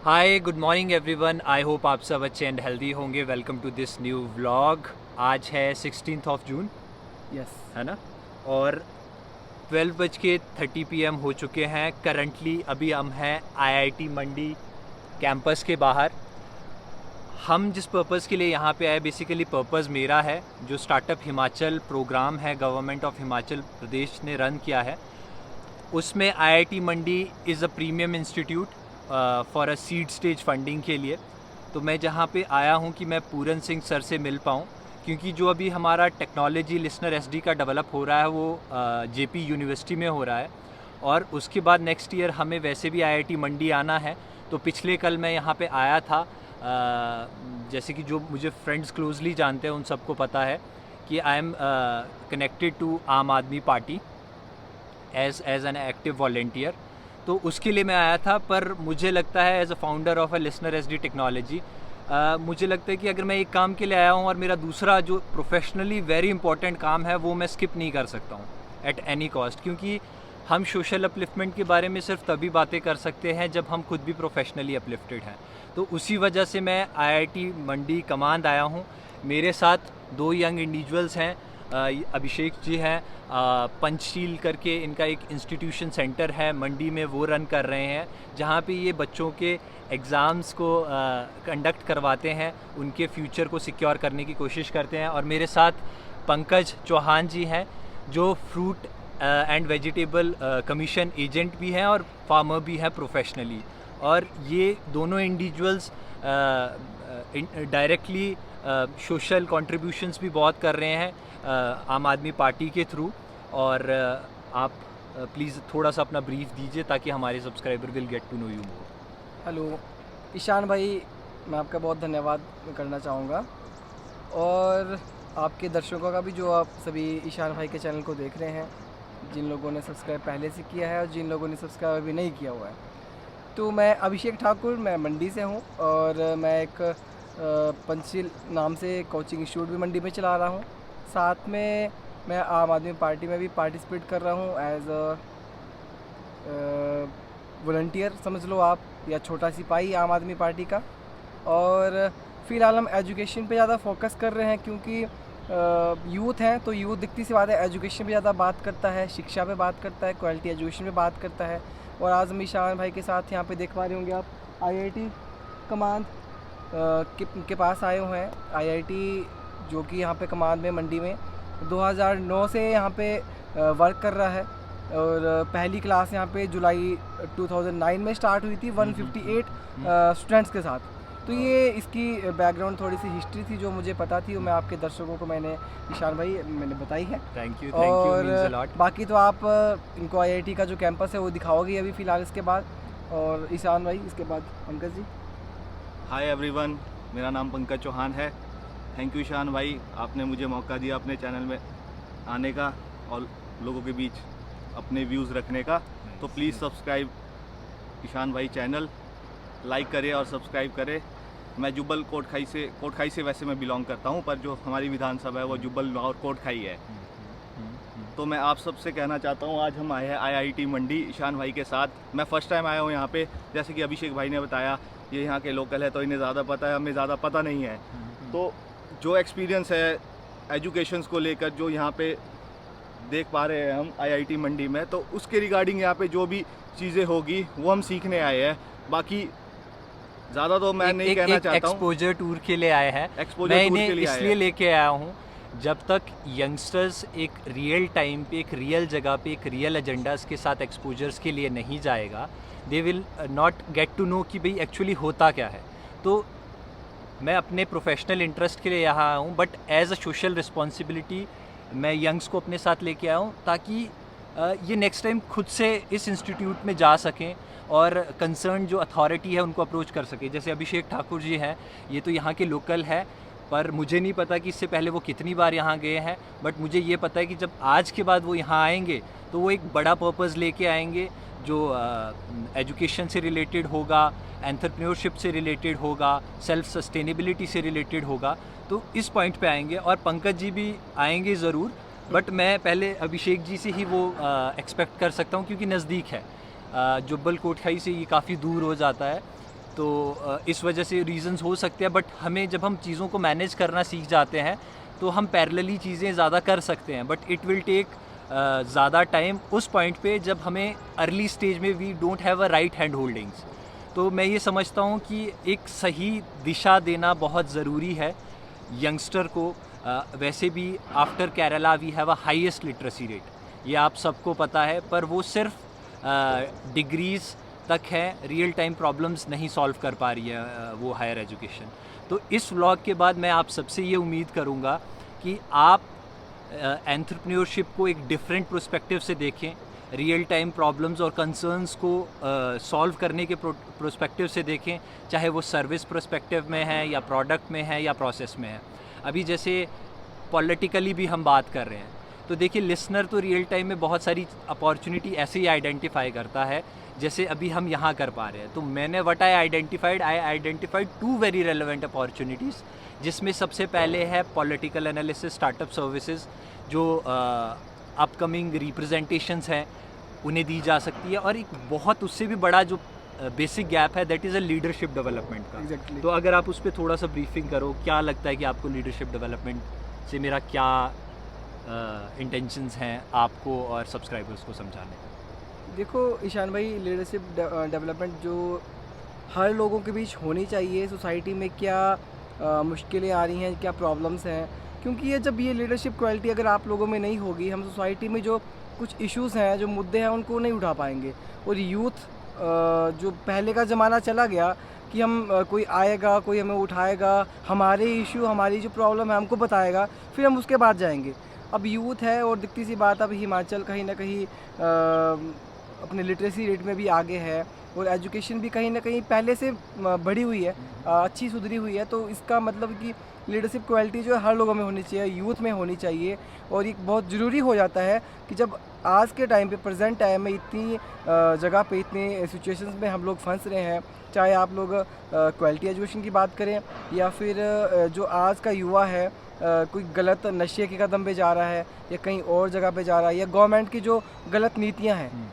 Hi good morning everyone. I hope आप सब अच्छे एंड हेल्दी होंगे। Welcome to this new vlog. आज है 16th ऑफ जून, यस। है ना। और 12:30 PM हो चुके हैं करंटली। अभी हम हैं आईआईटी मंडी कैंपस के बाहर। हम जिस पर्पज़ के लिए यहाँ पे आए, बेसिकली पर्पज़ मेरा है, जो स्टार्टअप हिमाचल प्रोग्राम है गवर्नमेंट ऑफ हिमाचल प्रदेश ने रन किया है, उसमें IIT Mandi is a premium institute for a seed stage funding के लिए। तो मैं जहाँ पे आया हूँ कि मैं पूरन सिंह सर से मिल पाऊँ, क्योंकि जो अभी हमारा टेक्नोलॉजी लिसनर एसडी का डेवलप हो रहा है वो जेपी यूनिवर्सिटी में हो रहा है, और उसके बाद नेक्स्ट ईयर हमें वैसे भी आईआईटी मंडी आना है। तो पिछले कल मैं यहाँ पे आया था। जैसे कि जो मुझे फ्रेंड्स क्लोजली जानते हैं उन सबको पता है कि I am connected to Aam Aadmi Party as an active volunteer. तो उसके लिए मैं आया था। पर मुझे लगता है as a founder of a listener SD technology, मुझे लगता है कि अगर मैं एक काम के लिए आया हूँ और मेरा दूसरा जो प्रोफेशनली वेरी इंपॉर्टेंट काम है वो मैं स्किप नहीं कर सकता हूँ एट एनी कॉस्ट, क्योंकि हम सोशल अपलिफ्टमेंट के बारे में सिर्फ तभी बातें कर सकते हैं जब हम खुद भी प्रोफेशनली अपलिफ्टेड हैं। तो उसी वजह से मैं आईआईटी मंडी कमांड आया हूँ। मेरे साथ दो यंग इंडिविजुअल्स हैं। अभिषेक जी हैं, पंचशील करके इनका एक इंस्टीट्यूशन सेंटर है मंडी में, वो रन कर रहे हैं, जहाँ पे ये बच्चों के एग्ज़ाम्स को कंडक्ट करवाते हैं, उनके फ्यूचर को सिक्योर करने की कोशिश करते हैं। और मेरे साथ पंकज चौहान जी हैं, जो fruit and vegetable commission agent भी हैं और फार्मर भी हैं प्रोफेशनली। और ये दोनों इंडिविजुअल्स डायरेक्टली सोशल कंट्रीब्यूशंस भी बहुत कर रहे हैं आम आदमी पार्टी के थ्रू। और आप प्लीज़ थोड़ा सा अपना ब्रीफ दीजिए ताकि हमारे subscriber will get to know you more. Hello Ishan भाई, मैं आपका बहुत धन्यवाद करना चाहूँगा, और आपके दर्शकों का भी, जो आप सभी ईशान भाई के चैनल को देख रहे हैं, जिन लोगों ने सब्सक्राइब पहले से किया है और जिन लोगों ने सब्सक्राइब अभी नहीं किया हुआ है। तो मैं अभिषेक ठाकुर, मैं मंडी से हूँ, और मैं एक पंचशील नाम से कोचिंग इंस्टीट्यूट भी मंडी में चला रहा हूँ। साथ में मैं आम आदमी पार्टी में भी पार्टिसिपेट कर रहा हूँ एज अ वॉलंटियर समझ लो आप, या छोटा सिपाही आम आदमी पार्टी का। और फ़िलहाल हम एजुकेशन पे ज़्यादा फोकस कर रहे हैं, क्योंकि यूथ हैं, तो यूथ दिखती सी बात है एजुकेशन पे ज़्यादा बात करता है, शिक्षा पे बात करता है, क्वालिटी एजुकेशन पे बात करता है। और आज हम ईशान भाई के साथ यहाँ पे देख पा रहे होंगे आप, आईआईटी कमांड के पास आए हुए हैं। आईआईटी जो कि यहाँ पे कमांड में मंडी में 2009 से यहाँ पे वर्क कर रहा है, और पहली क्लास यहाँ पे जुलाई 2009 में स्टार्ट हुई थी 158 स्टूडेंट्स के साथ। तो ये इसकी बैकग्राउंड थोड़ी सी हिस्ट्री थी जो मुझे पता थी, और मैं आपके दर्शकों को ईशान भाई मैंने बताई है। थैंक यू और मीन्स अ लॉट। बाकी तो आप इनको आईआईटी का जो कैंपस है वो दिखाओगे अभी फ़िलहाल इसके बाद। और ईशान भाई इसके बाद पंकज जी। हाय एवरीवन, मेरा नाम पंकज चौहान है। थैंक यू ईशान भाई, आपने मुझे मौका दिया अपने चैनल में आने का और लोगों के बीच अपने व्यूज़ रखने का। तो प्लीज़ सब्सक्राइब ईशान भाई चैनल, लाइक करें और सब्सक्राइब करें। मैं जुब्बल कोटखाई से वैसे मैं बिलोंग करता हूं, पर जो हमारी विधानसभा है वो जुब्बल और कोटखाई है। तो मैं आप सबसे कहना चाहता हूं, आज हम आए हैं आईआईटी मंडी ईशान भाई के साथ। मैं फ़र्स्ट टाइम आया हूं यहाँ पे। जैसे कि अभिषेक भाई ने बताया, ये यहाँ के लोकल है तो इन्हें ज़्यादा पता है, हमें ज़्यादा पता नहीं है। तो जो एक्सपीरियंस है एजुकेशंस को लेकर जो यहाँ पे देख पा रहे हैं हम आईआईटी मंडी में, तो उसके रिगार्डिंग यहाँ पे जो भी चीज़ें होगी वो हम सीखने आए हैं। बाकी ज़्यादा तो मैं नहीं कहना चाहता हूँ। एक्सपोजर टूर के लिए आए हैं। एक्सपोजर मैं टूर इन्हें के लिए आए इसलिए हैं। लेके आया हूँ, जब तक यंगस्टर्स एक रियल टाइम पे, एक रियल जगह पे, एक रियल एजेंडास के साथ एक्सपोजर्स के लिए नहीं जाएगा, they will not get to know कि भाई एक्चुअली होता क्या है। तो मैं अपने प्रोफेशनल इंटरेस्ट के लिए यहाँ आया हूँ, but as a social responsibility मैं यंग्स को अपने साथ लेके आया हूँ, ताकि ये नेक्स्ट टाइम खुद से इस इंस्टीट्यूट में जा सकें और कंसर्न जो अथॉरिटी है उनको अप्रोच कर सके। जैसे अभिषेक ठाकुर जी हैं, ये तो यहाँ के लोकल है, पर मुझे नहीं पता कि इससे पहले वो कितनी बार यहाँ गए हैं। बट मुझे ये पता है कि जब आज के बाद वो यहाँ आएंगे तो वो एक बड़ा पर्पज़ लेके आएंगे, जो एजुकेशन से रिलेटेड होगा, एंटरप्रेन्योरशिप से रिलेटेड होगा, सेल्फ सस्टेनेबिलिटी से रिलेटेड होगा। तो इस पॉइंट पे आएंगे, और पंकज जी भी आएंगे ज़रूर, बट मैं पहले अभिषेक जी से ही वो एक्सपेक्ट कर सकता हूँ, क्योंकि नज़दीक है। जुब्बल कोटखाई से ये काफ़ी दूर हो जाता है। तो इस वजह से रीज़न्स हो सकते हैं, बट हमें जब हम चीज़ों को मैनेज करना सीख जाते हैं तो हम पैरेलली चीज़ें ज़्यादा कर सकते हैं, बट इट विल टेक ज़्यादा टाइम उस पॉइंट पे जब हमें अर्ली स्टेज में we don't have a right hand holdings. तो मैं ये समझता हूँ कि एक सही दिशा देना बहुत ज़रूरी है यंगस्टर को। वैसे भी after Kerala we have a highest literacy rate, ये आप सबको पता है, पर वो सिर्फ डिग्रीज़ तक है, रियल टाइम प्रॉब्लम्स नहीं सॉल्व कर पा रही है वो हायर एजुकेशन। तो इस व्लॉग के बाद मैं आप सबसे ये उम्मीद करूँगा कि आप एंटरप्रेन्योरशिप को एक डिफरेंट पर्सपेक्टिव से देखें, रियल टाइम प्रॉब्लम्स और कंसर्न्स को सॉल्व करने के पर्सपेक्टिव से देखें, चाहे वो सर्विस पर्सपेक्टिव में है या प्रोडक्ट में है या प्रोसेस में है। अभी जैसे पॉलिटिकली भी हम बात कर रहे हैं, तो देखिए लिसनर तो रियल टाइम में बहुत सारी अपॉर्चुनिटी ऐसे ही आइडेंटिफाई करता है जैसे अभी हम यहाँ कर पा रहे हैं। तो मैंने what I identified 2 very relevant opportunities, जिसमें सबसे पहले है पॉलिटिकल एनालिसिस, स्टार्टअप सर्विसेज, जो अपकमिंग रिप्रेजेंटेशंस हैं उन्हें दी जा सकती है, और एक बहुत उससे भी बड़ा जो बेसिक गैप है that is a leadership development का। Exactly. तो अगर आप उस पर थोड़ा सा ब्रीफिंग करो, क्या लगता है कि आपको लीडरशिप डेवलपमेंट से मेरा क्या इंटेंशंस हैं आपको और सब्सक्राइबर्स को समझाने का? देखो ईशान भाई, लीडरशिप डेवलपमेंट जो हर लोगों के बीच होनी चाहिए, सोसाइटी में क्या मुश्किलें आ रही हैं, क्या प्रॉब्लम्स हैं, क्योंकि ये जब ये लीडरशिप क्वालिटी अगर आप लोगों में नहीं होगी, हम सोसाइटी में जो कुछ इश्यूज़ हैं, जो मुद्दे हैं, उनको नहीं उठा पाएंगे। और यूथ जो पहले का ज़माना चला गया कि हम कोई आएगा, कोई हमें उठाएगा, हमारे इशू, हमारी जो प्रॉब्लम है हमको बताएगा, फिर हम उसके बाद जाएंगे। अब यूथ है, और दिखती सी बात अब हिमाचल कहीं ना कहीं अपने लिटरेसी रेट में भी आगे है, और एजुकेशन भी कहीं ना कहीं पहले से बढ़ी हुई है, अच्छी सुधरी हुई है। तो इसका मतलब कि लीडरशिप क्वालिटी जो है हर लोगों में होनी चाहिए, यूथ में होनी चाहिए। और एक बहुत ज़रूरी हो जाता है कि जब आज के टाइम पे, प्रेजेंट टाइम में इतनी जगह पे, इतनी सिचुएशंस में हम लोग फंस रहे हैं, चाहे आप लोग क्वालिटी एजुकेशन की बात करें या फिर जो आज का युवा है कोई गलत नशे के कदम पे जा रहा है या कहीं और जगह पे जा रहा है, या गवर्नमेंट की जो गलत नीतियां हैं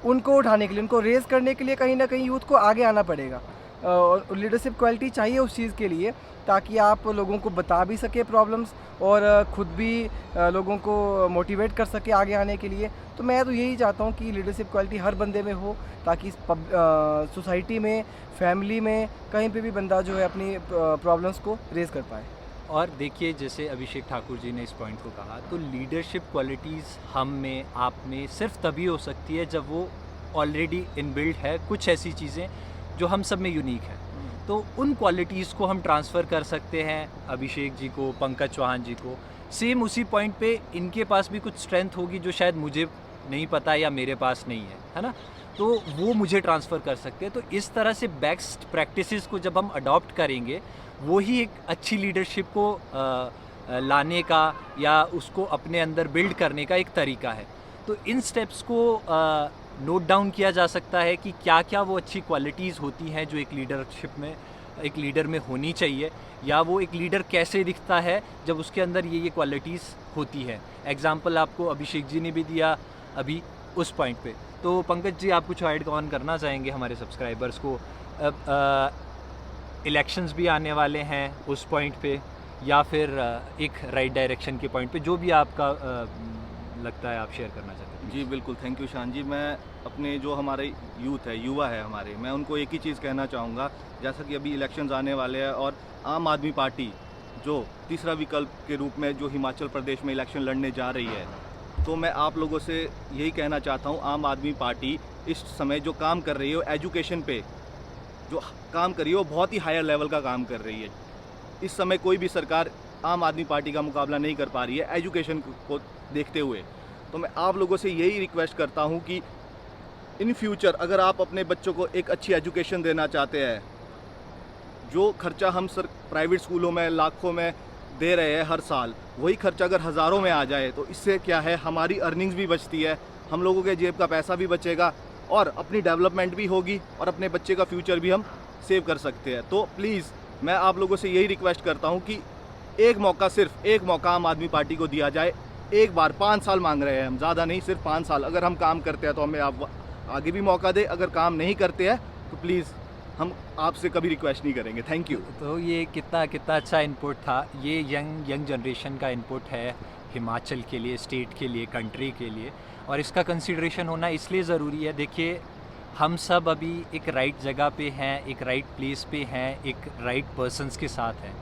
उनको उठाने के लिए, उनको रेज़ करने के लिए कहीं ना कहीं यूथ को आगे आना पड़ेगा। और लीडरशिप क्वालिटी चाहिए उस चीज़ के लिए, ताकि आप लोगों को बता भी सके प्रॉब्लम्स, और ख़ुद भी लोगों को मोटिवेट कर सके आगे आने के लिए। तो मैं तो यही चाहता हूँ कि लीडरशिप क्वालिटी हर बंदे में हो, ताकि सोसाइटी में, फैमिली में, कहीं पे भी बंदा जो है अपनी प्रॉब्लम्स को रेज़ कर पाए। और देखिए, जैसे अभिषेक ठाकुर जी ने इस पॉइंट को कहा, तो लीडरशिप क्वालिटीज़ हम में, आप में सिर्फ तभी हो सकती है जब वो ऑलरेडी इनबिल्ट है, कुछ ऐसी चीज़ें जो हम सब में यूनिक है। तो उन क्वालिटीज़ को हम ट्रांसफ़र कर सकते हैं अभिषेक जी को, पंकज चौहान जी को। सेम उसी पॉइंट पे इनके पास भी कुछ स्ट्रेंथ होगी जो शायद मुझे नहीं पता या मेरे पास नहीं है ना, तो वो मुझे ट्रांसफ़र कर सकते हैं। तो इस तरह से बेस्ट प्रैक्टिसेस को जब हम अडॉप्ट करेंगे, वो ही एक अच्छी लीडरशिप को लाने का या उसको अपने अंदर बिल्ड करने का एक तरीका है। तो इन स्टेप्स को नोट डाउन किया जा सकता है कि क्या क्या वो अच्छी क्वालिटीज़ होती हैं जो एक लीडरशिप में, एक लीडर में होनी चाहिए, या वो एक लीडर कैसे दिखता है जब उसके अंदर ये क्वालिटीज़ होती है। एग्जाम्पल आपको अभिषेक जी ने भी दिया अभी उस पॉइंट पे। तो पंकज जी, आप कुछ ऐड ऑन करना चाहेंगे हमारे सब्सक्राइबर्स को? इलेक्शंस भी आने वाले हैं उस पॉइंट पे, या फिर एक राइट डायरेक्शन के पॉइंट पे, जो भी आपका लगता है आप शेयर करना चाहते हैं। जी बिल्कुल, थैंक यू शान जी। मैं अपने जो हमारे यूथ है, युवा है हमारे, मैं उनको एक ही चीज़ कहना चाहूँगा। जैसा कि अभी इलेक्शंस आने वाले हैं और आम आदमी पार्टी जो तीसरा विकल्प के रूप में जो हिमाचल प्रदेश में इलेक्शन लड़ने जा रही है, तो मैं आप लोगों से यही कहना चाहता हूँ, आम आदमी पार्टी इस समय जो काम कर रही है एजुकेशन पे, जो काम कर रही है वो बहुत ही हायर लेवल का काम कर रही है। इस समय कोई भी सरकार आम आदमी पार्टी का मुकाबला नहीं कर पा रही है एजुकेशन को देखते हुए। तो मैं आप लोगों से यही रिक्वेस्ट करता हूं कि इन फ्यूचर अगर आप अपने बच्चों को एक अच्छी एजुकेशन देना चाहते हैं, जो खर्चा हम प्राइवेट स्कूलों में लाखों में दे रहे हैं हर साल, वही खर्चा अगर हज़ारों में आ जाए तो इससे क्या है, हमारी अर्निंग्स भी बचती है, हम लोगों के जेब का पैसा भी बचेगा और अपनी डेवलपमेंट भी होगी और अपने बच्चे का फ्यूचर भी हम सेव कर सकते हैं। तो प्लीज़ मैं आप लोगों से यही रिक्वेस्ट करता हूं कि एक मौका, सिर्फ एक मौका आम आदमी पार्टी को दिया जाए। एक बार 5 साल मांग रहे हैं हम, ज़्यादा नहीं, सिर्फ 5 साल। अगर हम काम करते हैं तो हमें आप आगे भी मौका दे, अगर काम नहीं करते हैं तो प्लीज़ हम आपसे कभी रिक्वेस्ट नहीं करेंगे। Thank you. तो ये कितना कितना अच्छा इनपुट था। ये यंग जनरेशन का इनपुट है हिमाचल के लिए, स्टेट के लिए, कंट्री के लिए, और इसका कंसिडरेशन होना इसलिए ज़रूरी है। देखिए, हम सब अभी एक राइट जगह पे हैं, एक राइट प्लेस पे हैं, एक राइट पर्सन्स के साथ हैं,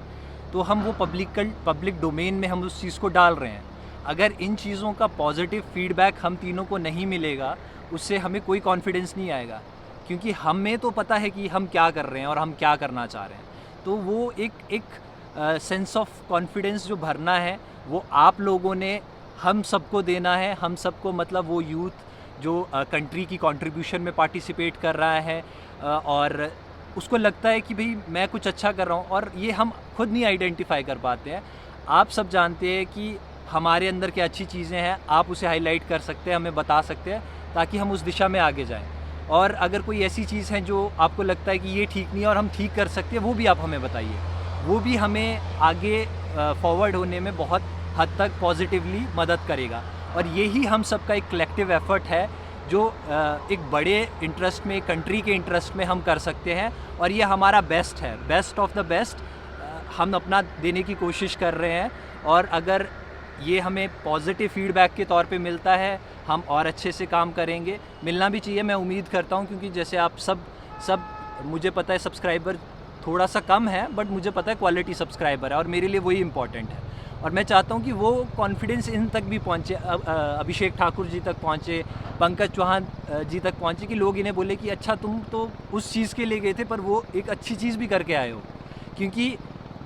तो हम वो पब्लिक डोमेन में हम उस चीज़ को डाल रहे हैं। अगर इन चीज़ों का पॉजिटिव फीडबैक हम तीनों को नहीं मिलेगा, उससे हमें कोई कॉन्फिडेंस नहीं आएगा, क्योंकि हमें तो पता है कि हम क्या कर रहे हैं और हम क्या करना चाह रहे हैं। तो वो एक सेंस ऑफ कॉन्फिडेंस जो भरना है, वो आप लोगों ने हम सबको देना है। हम सबको मतलब वो यूथ जो कंट्री की कंट्रीब्यूशन में पार्टिसिपेट कर रहा है और उसको लगता है कि भाई मैं कुछ अच्छा कर रहा हूँ, और ये हम खुद नहीं आइडेंटिफाई कर पाते हैं। आप सब जानते हैं कि हमारे अंदर क्या अच्छी चीज़ें हैं, आप उसे हाईलाइट कर सकते हैं, हमें बता सकते हैं, ताकि हम उस दिशा में आगे जाएं। और अगर कोई ऐसी चीज़ है जो आपको लगता है कि ये ठीक नहीं है और हम ठीक कर सकते हैं, वो भी आप हमें बताइए। वो भी हमें आगे फॉरवर्ड होने में बहुत हद तक पॉजिटिवली मदद करेगा। और यही हम सबका एक कलेक्टिव एफर्ट है जो एक बड़े इंटरेस्ट में, कंट्री के इंटरेस्ट में हम कर सकते हैं, और ये हमारा बेस्ट है, बेस्ट ऑफ द बेस्ट हम अपना देने की कोशिश कर रहे हैं। और अगर ये हमें पॉजिटिव फीडबैक के तौर पे मिलता है, हम और अच्छे से काम करेंगे। मिलना भी चाहिए, मैं उम्मीद करता हूँ, क्योंकि जैसे आप सब मुझे पता है सब्सक्राइबर थोड़ा सा कम है, बट मुझे पता है क्वालिटी सब्सक्राइबर है, और मेरे लिए वही इम्पॉर्टेंट है। और मैं चाहता हूँ कि वो कॉन्फिडेंस इन तक भी पहुँचे, अभिषेक ठाकुर जी तक पहुँचे, पंकज चौहान जी तक पहुँचे, कि लोग इन्हें बोले कि अच्छा तुम तो उस चीज़ के लिए गए थे, पर वो एक अच्छी चीज़ भी करके आए हो। क्योंकि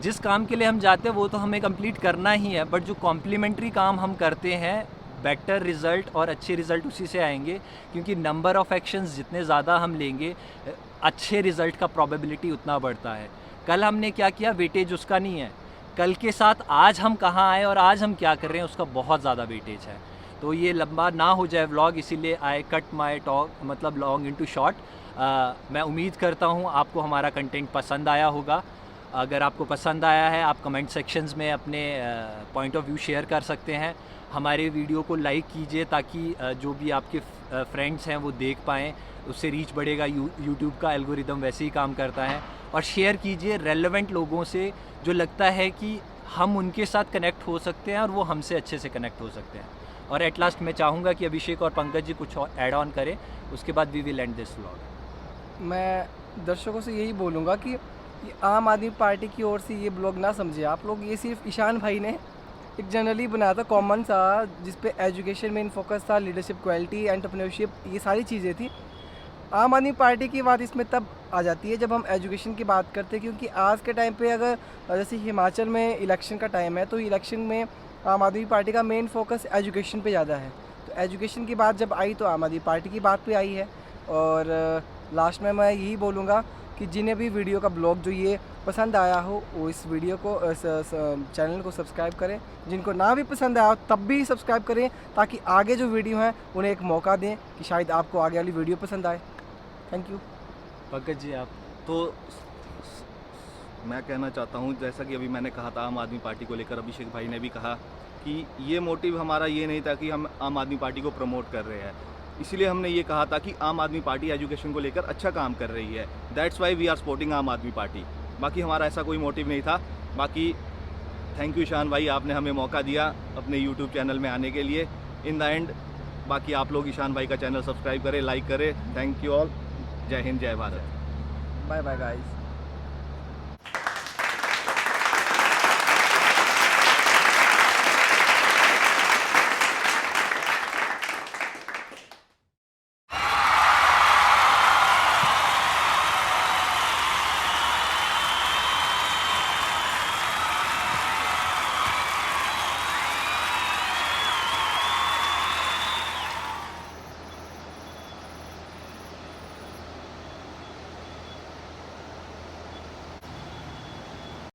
जिस काम के लिए हम जाते हैं वो तो हमें कंप्लीट करना ही है, बट जो कॉम्प्लीमेंट्री काम हम करते हैं, बेटर रिज़ल्ट और अच्छे रिज़ल्ट उसी से आएंगे। क्योंकि नंबर ऑफ़ एक्शंस जितने ज़्यादा हम लेंगे, अच्छे रिज़ल्ट का प्रोबेबिलिटी उतना बढ़ता है। कल हमने क्या किया, वेटेज उसका नहीं है, कल के साथ आज हम कहाँ आए और आज हम क्या कर रहे हैं, उसका बहुत ज़्यादा वेटेज है। तो ये लंबा ना हो जाए व्लॉग, इसीलिए आई कट माई टॉक, मतलब लॉन्ग इनटू शॉर्ट। मैं उम्मीद करता हूँ आपको हमारा कंटेंट पसंद आया होगा। अगर आपको पसंद आया है, आप कमेंट सेक्शंस में अपने पॉइंट ऑफ व्यू शेयर कर सकते हैं। हमारे वीडियो को लाइक कीजिए, ताकि जो भी आपके फ्रेंड्स हैं वो देख पाएँ, उससे रीच बढ़ेगा। यूट्यूब का एल्गोरिदम वैसे ही काम करता है। और शेयर कीजिए रेलेवेंट लोगों से, जो लगता है कि हम उनके साथ कनेक्ट हो सकते हैं और वो हमसे अच्छे से कनेक्ट हो सकते हैं। और एट लास्ट मैं चाहूँगा कि अभिषेक और पंकज जी कुछ और ऐड ऑन करें, उसके बाद we will end this vlog. मैं दर्शकों से यही बोलूँगा कि आम आदमी पार्टी की ओर से ये ब्लॉग ना समझे आप लोग। ये सिर्फ ईशान भाई ने एक जनरली बनाया था, कॉमन सा, जिस पे एजुकेशन मेन फोकस था, लीडरशिप क्वालिटी, एंटरप्रेन्योरशिप, ये सारी चीज़ें थी। आम आदमी पार्टी की बात इसमें तब आ जाती है जब हम एजुकेशन की बात करते हैं, क्योंकि आज के टाइम पे अगर जैसे हिमाचल में इलेक्शन का टाइम है, तो इलेक्शन में आम आदमी पार्टी का मेन फोकस एजुकेशन पे ज़्यादा है। तो एजुकेशन की बात जब आई तो आम आदमी पार्टी की बात पे आई है। और लास्ट में मैं यही बोलूँगा कि जिन्हें भी वीडियो का ब्लॉग जो ये पसंद आया हो, वो इस वीडियो को चैनल को सब्सक्राइब करें। जिनको ना भी पसंद आया तब भी सब्सक्राइब करें, ताकि आगे जो वीडियो हैं उन्हें एक मौका दें कि शायद आपको आगे वाली वीडियो पसंद आए। Thank you. पंकज जी आप। तो मैं कहना चाहता हूँ, जैसा कि अभी मैंने कहा था आम आदमी पार्टी को लेकर, अभिषेक भाई ने भी कहा कि ये मोटिव हमारा ये नहीं था कि हम आम आदमी पार्टी को प्रमोट कर रहे हैं। इसीलिए हमने ये कहा था कि आम आदमी पार्टी एजुकेशन को लेकर अच्छा काम कर रही है, that's why we are supporting Aam Aadmi party. बाकी हमारा ऐसा कोई मोटिव नहीं था। बाकी थैंक यू ईशान भाई, आपने हमें मौका दिया अपने यूट्यूब चैनल में आने के लिए। इन द एंड बाकी आप लोग ईशान भाई का चैनल सब्सक्राइब करें, लाइक करें। Thank you all. जय हिंद, जय भारत। Bye bye guys.